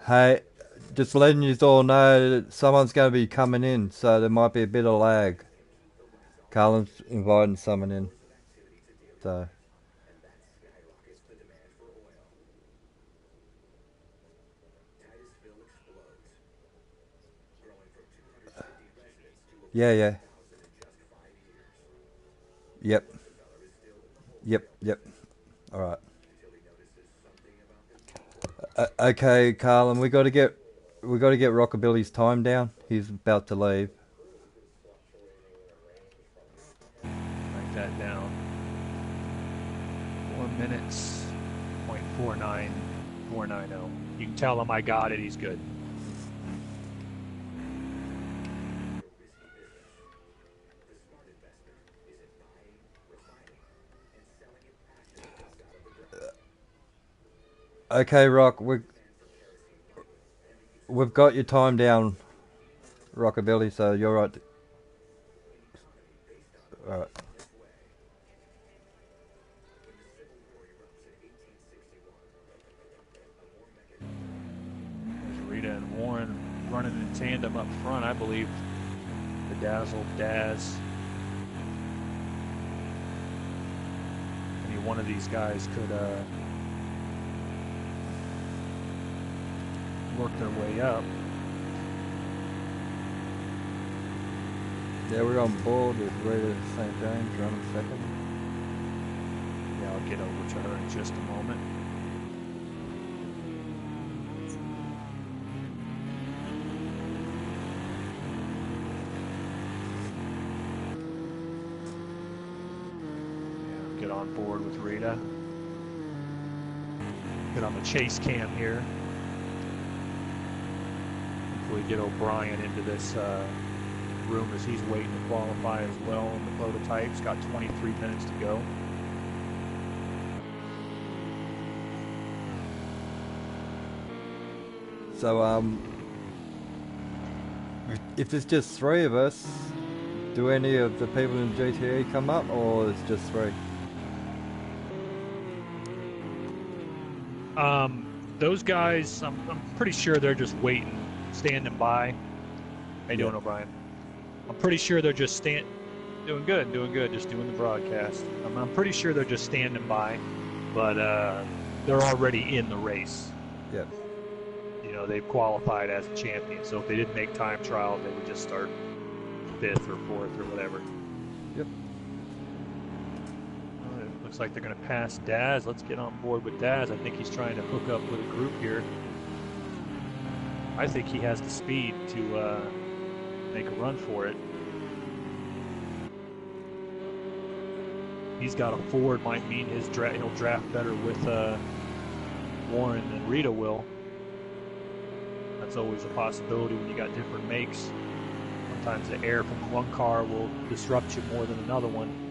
Hey, just letting you all know that someone's going to be coming in, so there might be a bit of lag. Carlin's inviting someone in, so yeah. Yep, yep. All right. Okay, Carlin, we got to get Rockabilly's time down. He's about to leave. Write that down. 4 minutes, 0.49490. You can tell him I got it. He's good. Okay, Rock, we've got your time down, Rockabilly. So you're right. All right. There's Rita and Warren running in tandem up front. I believe the Dazzle Daz. Any one of these guys could work their way up. Yeah, we're on board with Rita St. James running second. Yeah, I'll get over to her in just a moment. Yeah, get on board with Rita. Get on the chase cam here. Hopefully get O'Brien into this room as he's waiting to qualify as well in the prototypes. Got 23 minutes to go. So, if there's just three of us, do any of the people in GTE come up, or it's just three? Those guys, I'm pretty sure they're just waiting, standing by. How you doing, O'Brien? I'm pretty sure they're just doing good, just doing the broadcast. I'm pretty sure they're just standing by, but they're already in the race. Yep. You know, they've qualified as a champion, so if they didn't make time trial, they would just start 5th or 4th or whatever. Yep. It looks like they're going to pass Daz. Let's get on board with Daz. I think he's trying to hook up with a group here. I think he has the speed to make a run for it. He's got a Ford, might mean he'll draft better with Warren than Rita will. That's always a possibility when you got different makes. Sometimes the air from one car will disrupt you more than another one.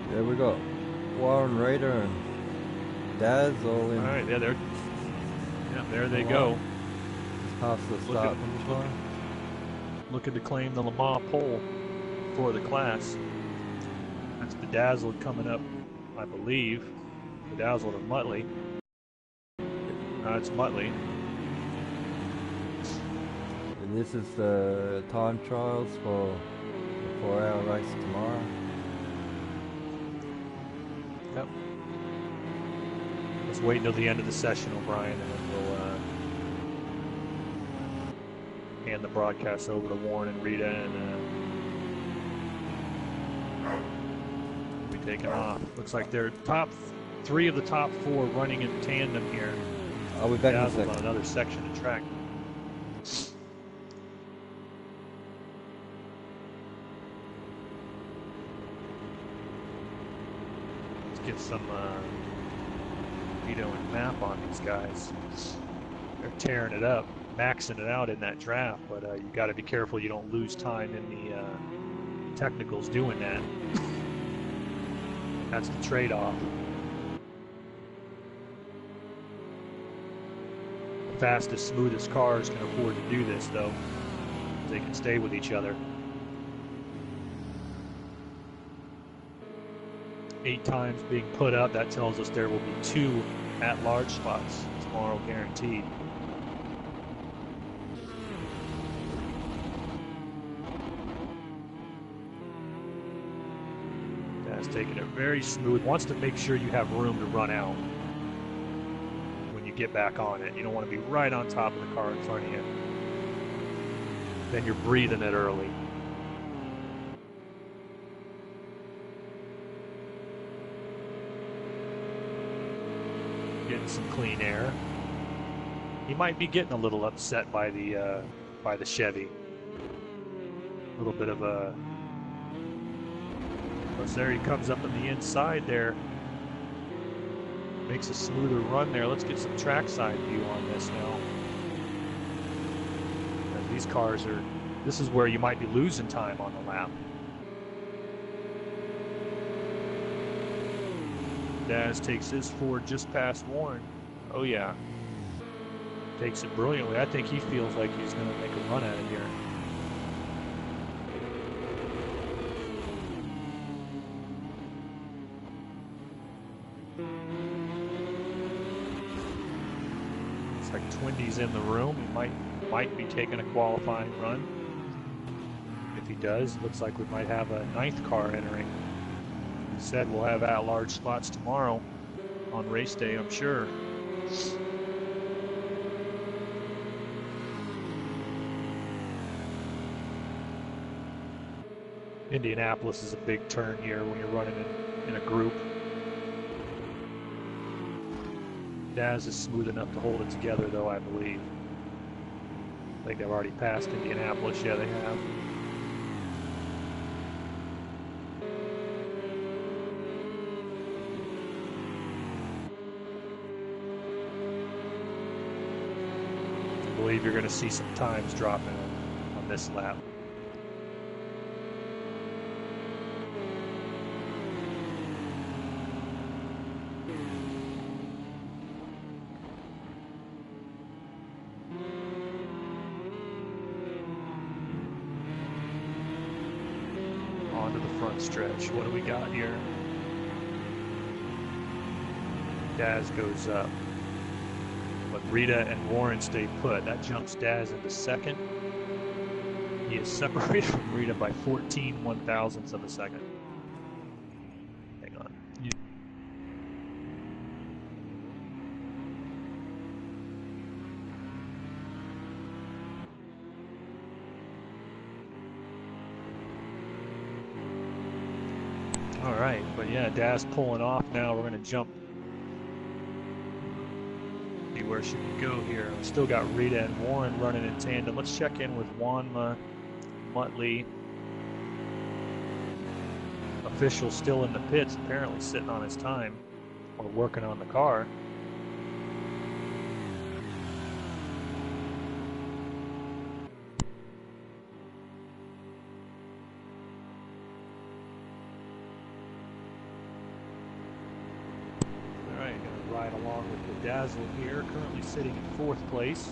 There we go. Warren, Raider, and Daz all in. All right, yeah, there they go. Past the start finish line. Looking to claim the Le Mans pole for the class. That's Bedazzled coming up, I believe. Bedazzled or Muttley. It's Muttley. And this is the time trials for the 4-hour race tomorrow. Yep. Let's wait until the end of the session, O'Brien, and then we'll hand the broadcast over to Warren and Rita, and we'll be taking off. Looks like they're top 3 of the top 4 running in tandem here. I'll be back in a second. On another section of track. Get some veto and map on these guys. They're tearing it up, maxing it out in that draft, but you got to be careful you don't lose time in the technicals doing that. That's the trade-off. The fastest, smoothest cars can afford to do this, though. They can stay with each other. 8 times being put up, that tells us there will be 2 at-large spots tomorrow, guaranteed. That's taking it very smooth. Wants to make sure you have room to run out when you get back on it. You don't want to be right on top of the car in front of you. Then you're breathing it early. Getting some clean air. He might be getting a little upset by the Chevy. A little bit of a. There he comes up on the inside there. Makes a smoother run there. Let's get some trackside view on this now. And these cars are. This is where you might be losing time on the lap. Daz takes his Ford just past Warren. Oh yeah. Takes it brilliantly. I think he feels like he's going to make a run at it here. It's like Twindy's in the room. He might be taking a qualifying run. If he does, looks like we might have a 9th car entering. He said we'll have at-large spots tomorrow on race day, I'm sure. Indianapolis is a big turn here when you're running in a group. Daz is smooth enough to hold it together, though, I believe. I think they've already passed Indianapolis. Yeah, they have. I believe you're going to see some times dropping on this lap. Onto the front stretch. What do we got here? Daz goes up. But Rita and Warren stay put. That jumps Daz into 2nd. He is separated from Rita by 14 one-thousandths of a second. Hang on. All right, but yeah, Daz pulling off now. We're going to jump. Where should we go here? We've still got Rita and Warren running in tandem. Let's check in with Juan Muttley. Official still in the pits, apparently sitting on his time or working on the car. Ride along with the Dazzle here, currently sitting in 4th place,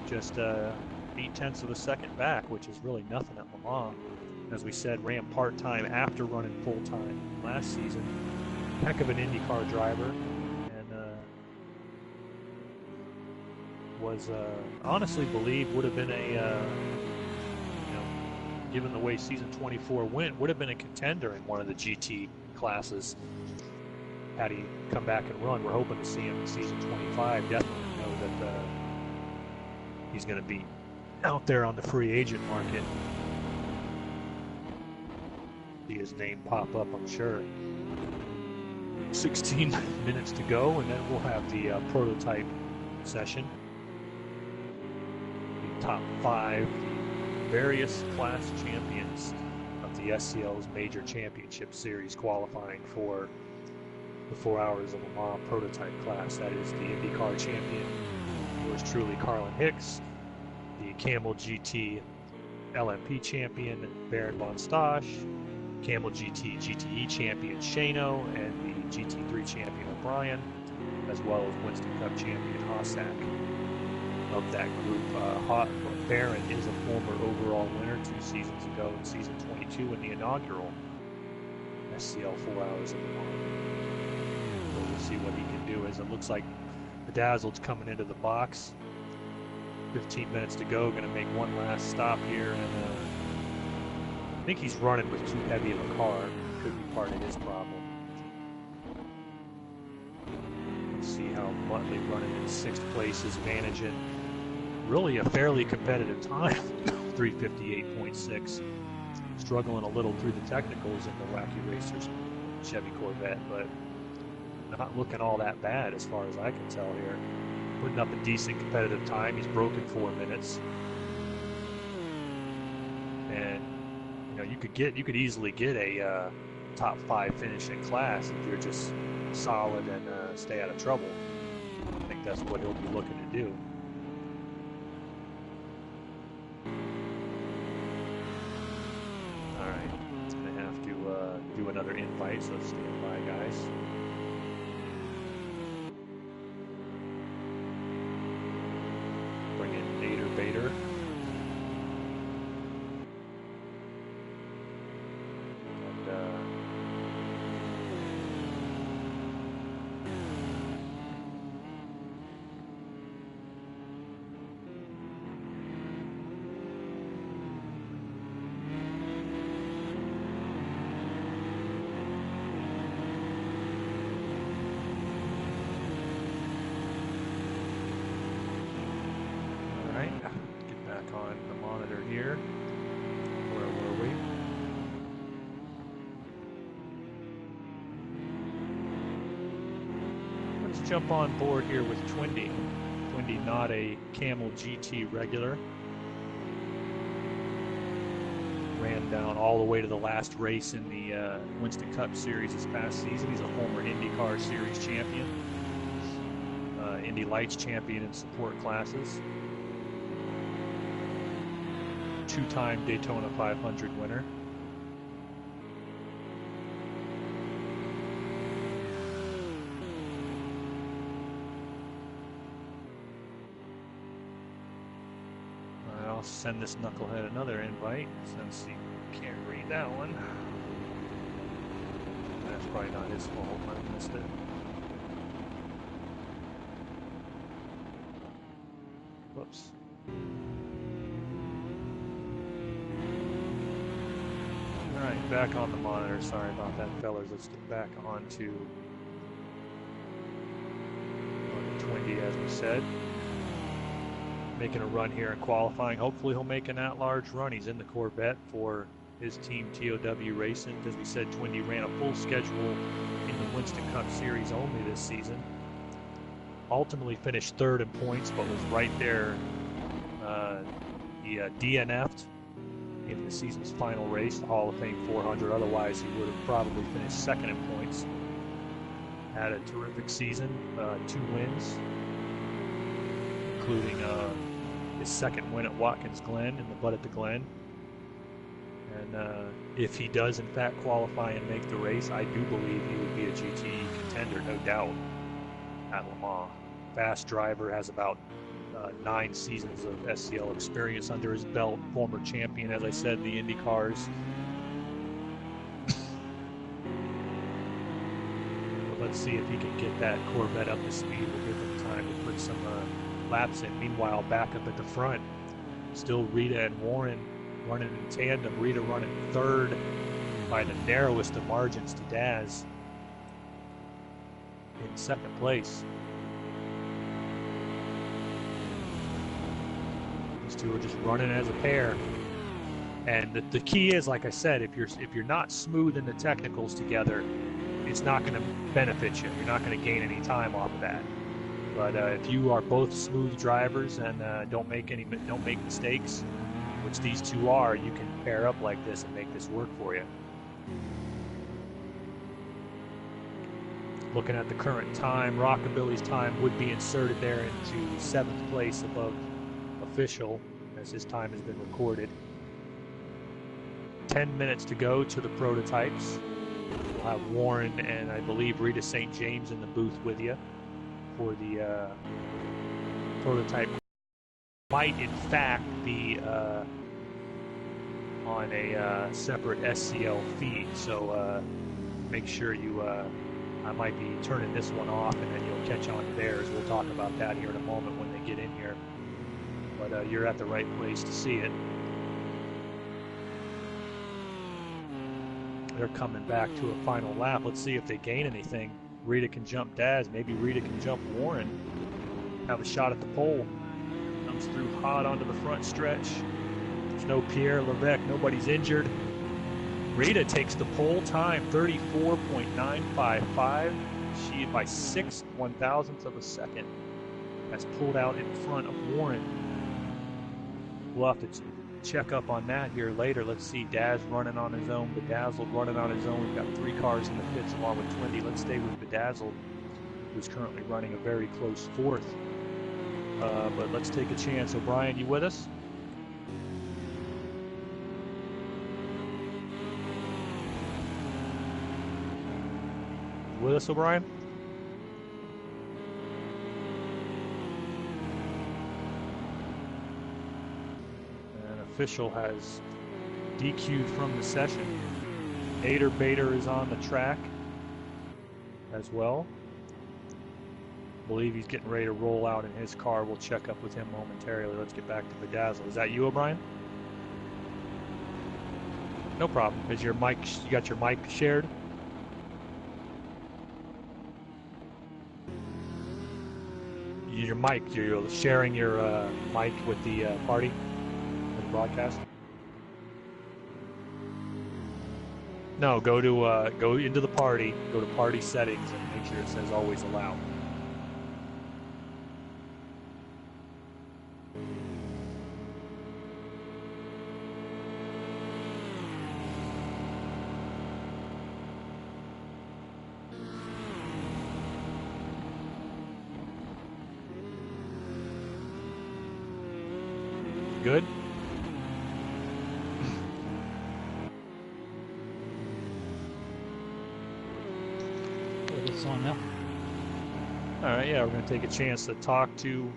just 0.8 of a second back, which is really nothing at Le Mans. As we said, ran part-time after running full-time last season. Heck of an IndyCar driver, and was honestly believed would have been a, given the way season 24 went, would have been a contender in one of the GT classes. Had he come back and run, we're hoping to see him in season 25. Definitely know that he's going to be out there on the free agent market. See his name pop up, I'm sure. 16 minutes to go, and then we'll have the prototype session. The top 5 various class champions of the SCL's Major Championship Series qualifying for the 4 hours of Le Mans prototype class. That is the IndyCar champion, yours truly, Carlin Hicks, the Camel GT LMP champion, Baron von Stosch, Camel GT GTE champion, Shane0, and the GT3 champion, O'Brien, as well as Winston Cup champion, Hossack. Of that group, Baron is a former overall winner 2 seasons ago in season 22 in the inaugural. SCL 4 hours in the morning. So we'll see what he can do. As it looks like Bedazzled's coming into the box. 15 minutes to go. Going to make one last stop here, and I think he's running with too heavy of a car. Could be part of his problem. Let's see how Muttley running in 6th place is managing really a fairly competitive time. 358.6. Struggling a little through the technicals in the Wacky Racers Chevy Corvette, but not looking all that bad as far as I can tell here. Putting up a decent competitive time. He's broken 4 minutes, and you know you could easily get a top 5 finish in class if you're just solid and stay out of trouble. I think that's what he'll be looking to do. All right, gonna have to do another invite, so stand by, guys. Bring in Nader Bader. On the monitor here. Where were we? Let's jump on board here with Twindy. Twindy, not a Camel GT regular. Ran down all the way to the last race in the Winston Cup Series this past season. He's a former IndyCar Series champion, Indy Lights champion in support classes. 2-time Daytona 500 winner. I'll send this knucklehead another invite since he can't read that one. That's probably not his fault. I missed it. Whoops. Alright, back on the monitor. Sorry about that, fellas. Let's get back on to Twindy, as we said. Making a run here in qualifying. Hopefully he'll make an at-large run. He's in the Corvette for his team, TOW Racing. As we said, Twindy ran a full schedule in the Winston Cup Series only this season. Ultimately finished 3rd in points, but was right there. He DNF'd in the season's final race, the Hall of Fame 400. Otherwise, he would have probably finished 2nd in points. Had a terrific season, 2 wins, including his 2nd win at Watkins Glen in the Bud at the Glen. And if he does in fact qualify and make the race, I do believe he would be a GTE contender, no doubt, at Le Mans. Fast driver, has about 9 seasons of SCL experience under his belt. Former champion, as I said, the Indy cars. But let's see if he can get that Corvette up to speed. We'll give him time to put some laps in. Meanwhile, back up at the front, still Rita and Warren running in tandem. Rita running 3rd by the narrowest of margins to Daz in 2nd place. These two are just running as a pair, and the key is, like I said, if you're not smooth in the technicals together, it's not going to benefit you. You're not going to gain any time off of that. But if you are both smooth drivers and don't make mistakes, which these two are, you can pair up like this and make this work for you. Looking at the current time, Rockabilly's time would be inserted there into 7th place above official, as his time has been recorded. 10 minutes to go to the prototypes. We'll have Warren and I believe Rita St. James in the booth with you for the prototype. Might in fact be on a separate SCL feed, so make sure you. I might be turning this one off, and then you'll catch on to theirs. We'll talk about that here in a moment when they get in here. But you're at the right place to see it. They're coming back to a final lap. Let's see if they gain anything. Rita can jump Daz. Maybe Rita can jump Warren. Have a shot at the pole. Comes through hot onto the front stretch. There's no Pierre Levesque. Nobody's injured. Rita takes the pole time, 34.955. She, by 6 1/1000ths of a second, has pulled out in front of Warren. We'll have to check up on that here later. Let's see, Daz running on his own, Bedazzled running on his own. We've got 3 cars in the pits along with Twindy. Let's stay with Bedazzled, who's currently running a very close 4th. But let's take a chance. O'Brien, you with us? With us, O'Brien? An official has DQ'd from the session. Ader Bader is on the track as well. I believe he's getting ready to roll out in his car. We'll check up with him momentarily. Let's get back to Bedazzle. Is that you, O'Brien? No problem. Is your mic? You got your mic shared? Your mic, you're sharing your mic with the party, with the broadcast. No, go into the party, go to party settings, and make sure it says always allow. Good. It's on now. All right, yeah, we're going to take a chance to talk to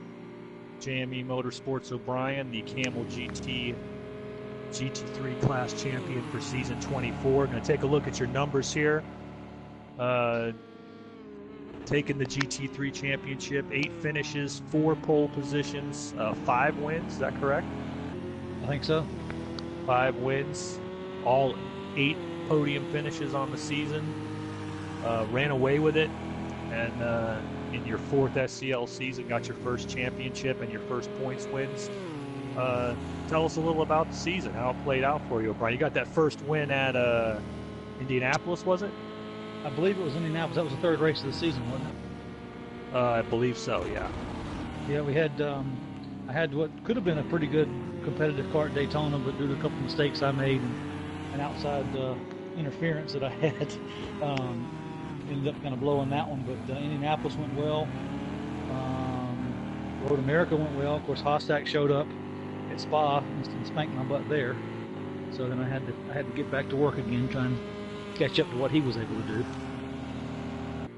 JME Motorsports O'Brien, the Camel GT3 class champion for season 24. Going to take a look at your numbers here. Taking the GT3 championship, 8 finishes, 4 pole positions, 5 wins. Is that correct? I think so. 5 wins, all 8 podium finishes on the season. Ran away with it, and in your 4th SCL season, got your first championship and your first points wins. Tell us a little about the season, how it played out for you, O'Brien. You got that first win at Indianapolis, was it? I believe it was Indianapolis. That was the 3rd race of the season, wasn't it? I believe so, yeah. Yeah, we had I had what could have been a pretty good competitive car at Daytona, but due to a couple of mistakes I made and outside interference that I had, ended up kind of blowing that one. But Indianapolis went well. Road America went well. Of course, Hostak showed up at Spa and spanked my butt there. So then I had to get back to work again, trying to catch up to what he was able to do.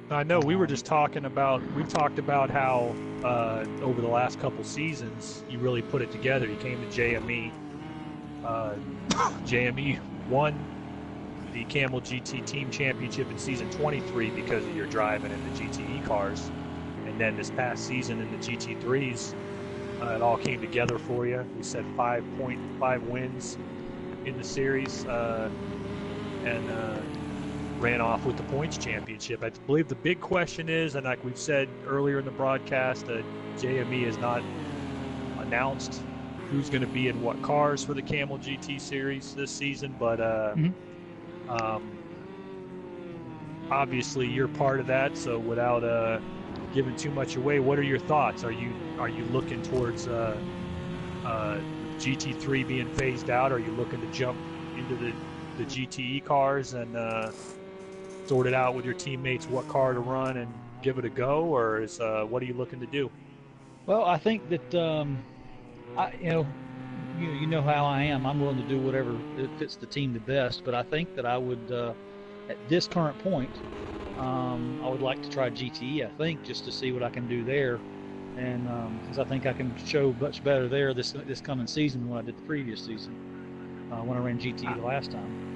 I know we talked about how over the last couple seasons you really put it together. You came to JME. JME won the Camel GT Team Championship in season 23 because of your driving in the GTE cars, and then this past season in the GT3s, it all came together for you. We said 5.5 wins in the series, and ran off with the points championship. I believe the big question is, and like we've said earlier in the broadcast, JME has not announced who's going to be in what cars for the Camel GT series this season, but obviously you're part of that. So without giving too much away, what are your thoughts? Are you looking towards GT3 being phased out? Are you looking to jump into the GTE cars and sort it out with your teammates what car to run and give it a go, or is what are you looking to do? Well, I think that you know how I am. I'm willing to do whatever fits the team the best, but I think that I would at this current point I would like to try GTE, I think, just to see what I can do there, and because I think I can show much better there this coming season than what I did the previous season when I ran GTE the last time.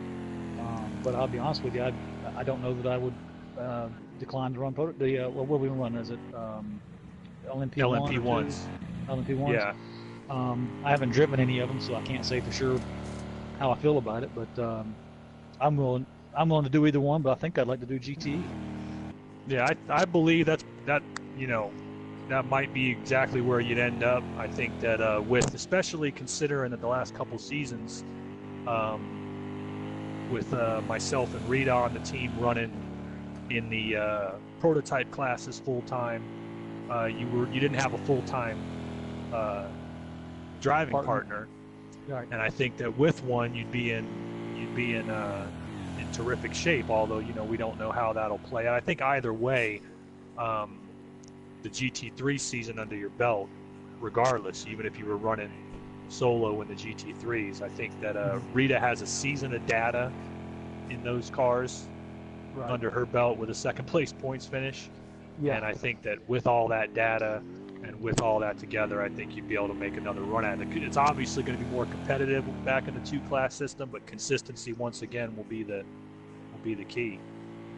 But I'll be honest with you, I don't know that I would decline to run the what are we running? Is it LMP1 or 2? LMP1s. LMP1s. Yeah. I haven't driven any of them, so I can't say for sure how I feel about it. But I'm willing to do either one. But I think I'd like to do GTE. Yeah, I believe that that might be exactly where you'd end up. I think that with, especially considering that the last couple seasons, with myself and Rita on the team running in the prototype classes full time, you didn't have a full time driving partner. Right. And I think that with one you'd be in terrific shape. Although we don't know how that'll play. And I think either way, the GT3 season under your belt, regardless, even if you were running solo in the GT3s, I think that Rita has a season of data in those cars under her belt with a second place points finish. Yeah. And I think that with all that data and with all that together, I think you'd be able to make another run at it. It's obviously going to be more competitive back in the 2-class system, but consistency once again will be the key.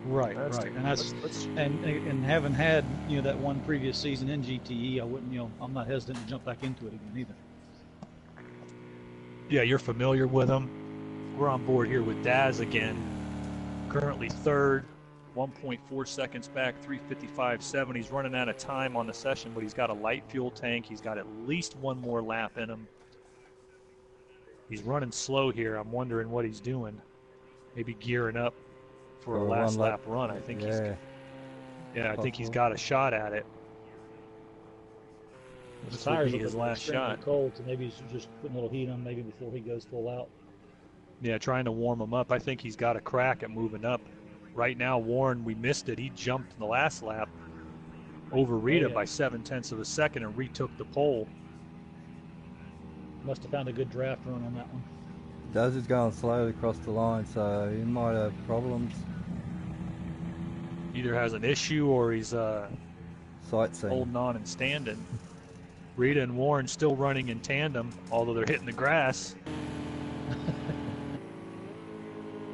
Right, right, and that's and having had that one previous season in GTE, I wouldn't I'm not hesitant to jump back into it again either. Yeah, you're familiar with them. We're on board here with Daz again. Currently third, 1.4 seconds back, 3:55.7. He's running out of time on the session, but he's got a light fuel tank. He's got at least one more lap in him. He's running slow here. I'm wondering what he's doing. Maybe gearing up for a last lap run. I think I think he's got a shot at it. The tires will be his last shot. Cold, so maybe he's just putting a little heat on maybe before he goes full out. Yeah, trying to warm him up. I think he's got a crack at moving up. Right now, Warren, we missed it. He jumped in the last lap over Rita by 0.7 of a second and retook the pole. Must have found a good draft run on that one. Daz is going slowly across the line, so he might have problems. Either has an issue or he's sightseeing, holding on and standing. Rita and Warren still running in tandem, although they're hitting the grass.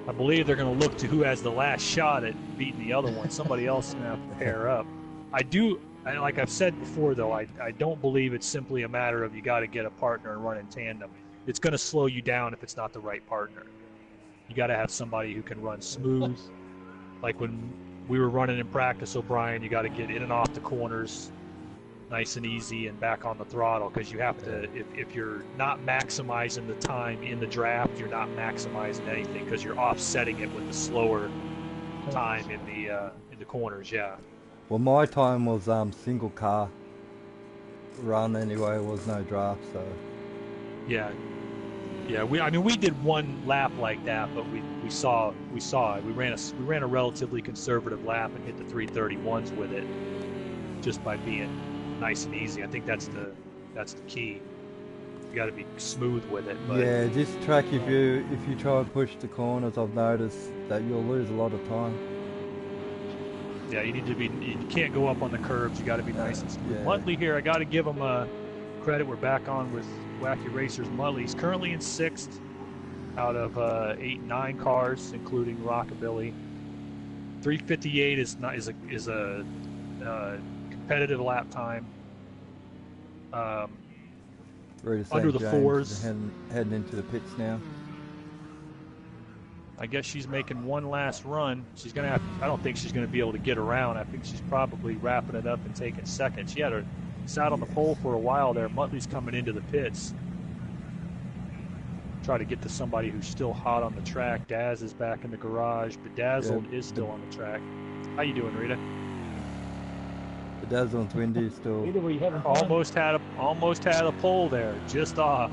I believe they're going to look to who has the last shot at beating the other one. Somebody else is going to have to pair up. Like I've said before, though, I don't believe it's simply a matter of you got to get a partner and run in tandem. It's going to slow you down if it's not the right partner. You got to have somebody who can run smooth. Like when we were running in practice, O'Brien, you got to get in and off the corners nice and easy and back on the throttle, because you have to, if you're not maximizing the time in the draft, you're not maximizing anything because you're offsetting it with the slower time in the corners. Yeah. Well, my time was single car run anyway. It was no draft, so. Yeah. We did one lap like that, but we saw it. We ran a relatively conservative lap and hit the 331s with it, just by being nice and easy. I think that's the key. You got to be smooth with it. But yeah, this track, if you try and push the corners, I've noticed that you'll lose a lot of time. Yeah, you can't go up on the curves. You got to be nice and smooth. Yeah. Muttley here, I got to give him credit. We're back on with Wacky Racers. Muttley, he's currently in 6th out of 8 and 9 cars, including Rockabilly. 3:58 is a competitive lap time. Under the fours. Heading into the pits now. I guess she's making one last run. She's gonna have. I don't think she's gonna be able to get around. I think she's probably wrapping it up and taking second. She had her sat on the pole for a while there. Muttley's coming into the pits. Try to get to somebody who's still hot on the track. Daz is back in the garage. Bedazzled is still on the track. How you doing, Rita? Bedazzled's windy still. Rita, were you having fun? Almost had a pole there, just off.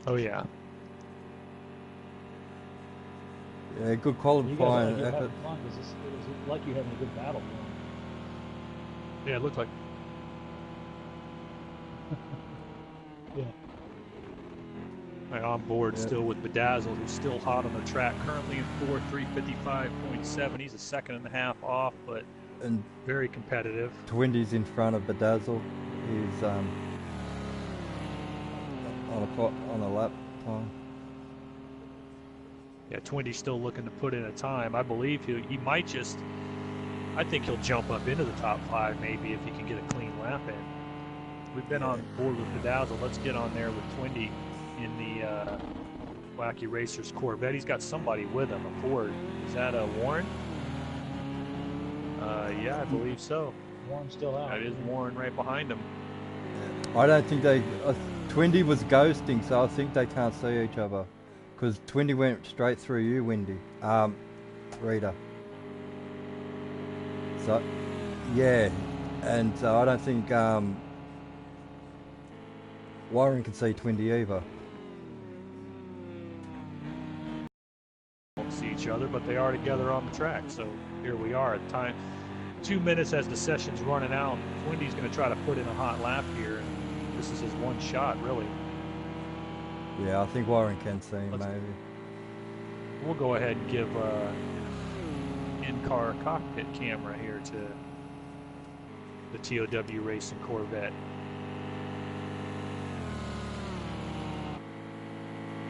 Oh yeah. Yeah, good qualifying effort. It was like you having a good battle. Yeah, it looked like. Yeah. Right, on board Yeah. still with Bedazzled, who's still hot on the track. Currently in 4th, 3:55.7. He's a second and a half off, but And very competitive. Twindy's in front of Bedazzle. He's on a lap time. Yeah, Twindy's still looking to put in a time. I believe he might just. I think he'll jump up into the top 5 maybe if he can get a clean lap in. We've been on board with Bedazzled. Let's get on there with Twindy in the Wacky Racers Corvette. He's got somebody with him, a Ford. Is that a Warren? Yeah, I believe so. Warren's still out. That is Warren right behind him. I don't think they. Twindy was ghosting, so I think they can't see each other. Because Twindy went straight through you, Windy. Rita. So, yeah. And I don't think Warren can see Twindy either. Won't see each other, but they are together on the track. So here we are at time 2 minutes as the session's running out. Twindy's going to try to put in a hot lap here. And this is his one shot, really. Yeah, I think Warren can see him, maybe. We'll go ahead and give in-car cockpit camera here to the TOW Racing Corvette.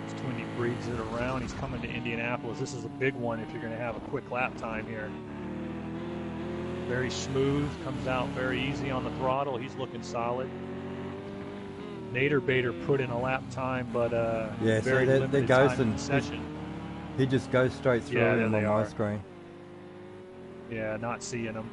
As Twindy breathes it around, he's coming to Indianapolis. This is a big one if you're going to have a quick lap time here. Very smooth, comes out very easy on the throttle. He's looking solid. Nader Bader put in a lap time, but yeah, very so limited they're time in the ghosting. session. He just goes straight through him on my screen. Yeah, not seeing him.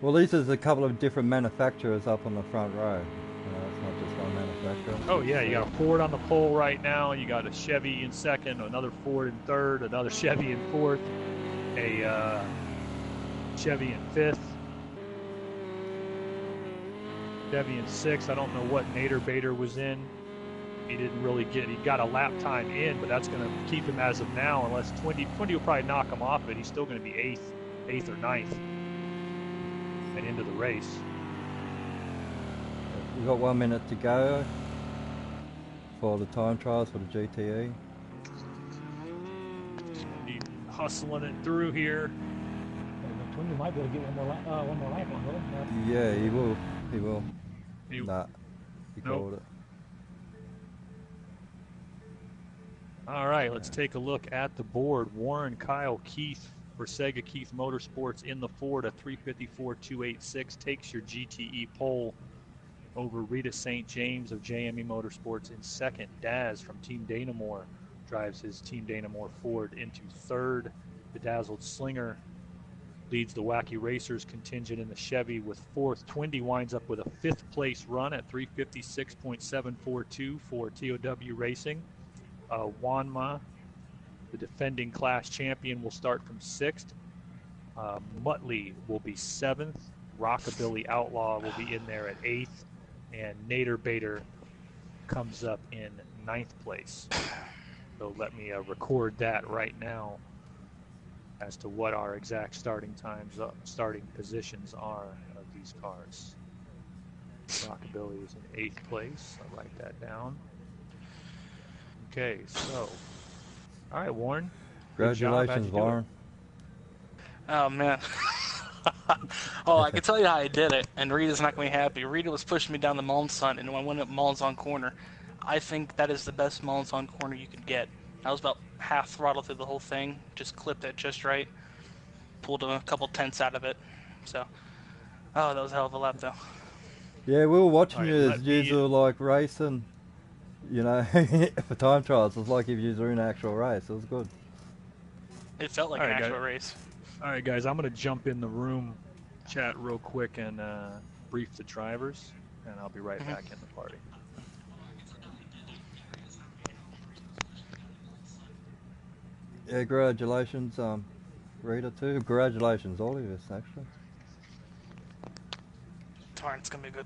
Well, these is a couple of different manufacturers up on the front row. You know, it's not just one manufacturer. Oh yeah, you got a Ford on the pole right now. You got a Chevy in second, another Ford in third, another Chevy in fourth, a Chevy in fifth, Chevy in sixth. I don't know what Nader Bader was in. He didn't really get. He got a lap time in, but that's going to keep him as of now. Unless Twindy will probably knock him off it. He's still going to be eighth or ninth, and into the race. We've got 1 minute to go for the time trials for the GTE. He's hustling it through here. Twindy might be able to get one more lap in, will he? Yeah, he will. He will. Nah, he Nope. called it. All right, let's take a look at the board. Warren, Kyle, Keith for Sega Keith Motorsports in the Ford, a 354.286 takes your GTE pole over Rita St. James of JME Motorsports in second. Daz from Team Danamore drives his Team Danamore Ford into third. Bedazzled Slinger leads the Wacky Racers contingent in the Chevy with fourth. Twindy winds up with a fifth place run at 356.742 for TOW Racing. Wanma, the defending class champion, will start from sixth. Muttley will be seventh. Rockabilly Outlaw will be in there at eighth. And Nader Bader comes up in ninth place. So let me record that right now as to what our exact starting times, starting positions are of these cars. Rockabilly is in eighth place. I'll write that down. Okay, so, all right, Warren. Congratulations, Warren. Oh, man. Oh, I can tell you how I did it, and Rita's not going to be happy. Rita was pushing me down the Mullins hunt, and I went up Mullins on corner. I think that is the best Mullins on corner you could get. I was about half throttle through the whole thing, just clipped it just right, pulled a couple tenths out of it. So, oh, that was a hell of a lap, though. Yeah, we were watching you let as me- you were like racing, you know, for time trials. It was like if you were in an actual race. It was good. It felt like All an right, actual guys. race. All right, guys, I'm going to jump in the room chat real quick and brief the drivers, and I'll be right back in the party. Yeah, congratulations, Rita too. Congratulations, all of us actually. Darn, it's going to be good.